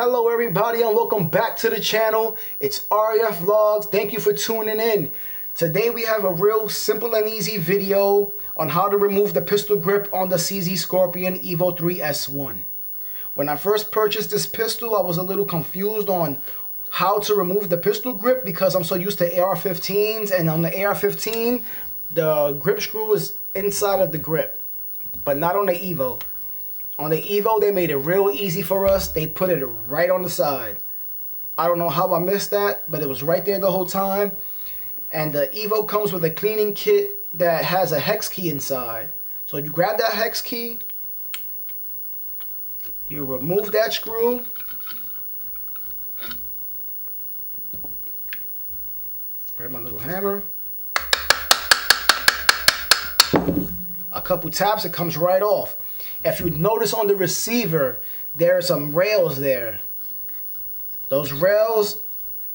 Hello everybody and welcome back to the channel. It's RAF Vlogs. Thank you for tuning in. Today we have a real simple and easy video on how to remove the pistol grip on the CZ Scorpion Evo 3 S1. When I first purchased this pistol, I was a little confused on how to remove the pistol grip because I'm so used to AR-15s, and on the AR-15 the grip screw is inside of the grip, but not on the Evo. On the Evo, they made it real easy for us. They put it right on the side. I don't know how I missed that, but it was right there the whole time. And the Evo comes with a cleaning kit that has a hex key inside. So you grab that hex key, you remove that screw, grab my little hammer, a couple taps, it comes right off. If you notice on the receiver, there are some rails there. Those rails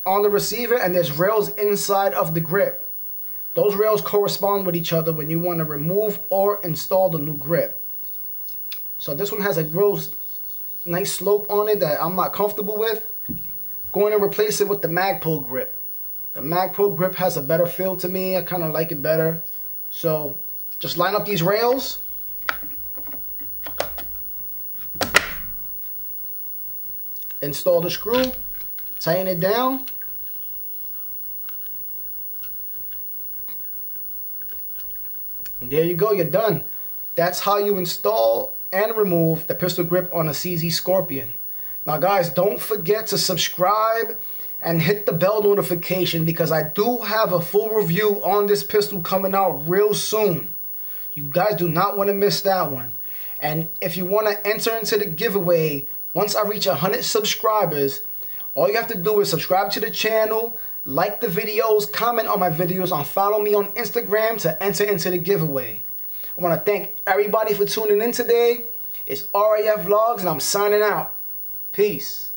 on the receiver, and there's rails inside of the grip. Those rails correspond with each other when you want to remove or install the new grip. So this one has a real nice slope on it that I'm not comfortable with. Going to replace it with the Magpul grip. The Magpul grip has a better feel to me. I kind of like it better. So just line up these rails. Install the screw, tighten it down, and there you go, you're done. That's how you install and remove the pistol grip on a CZ Scorpion. Now guys, don't forget to subscribe and hit the bell notification because I do have a full review on this pistol coming out real soon. You guys do not want to miss that one. And if you want to enter into the giveaway, once I reach 100 subscribers, all you have to do is subscribe to the channel, like the videos, comment on my videos, and follow me on Instagram to enter into the giveaway. I want to thank everybody for tuning in today. It's RAF Vlogs, and I'm signing out. Peace.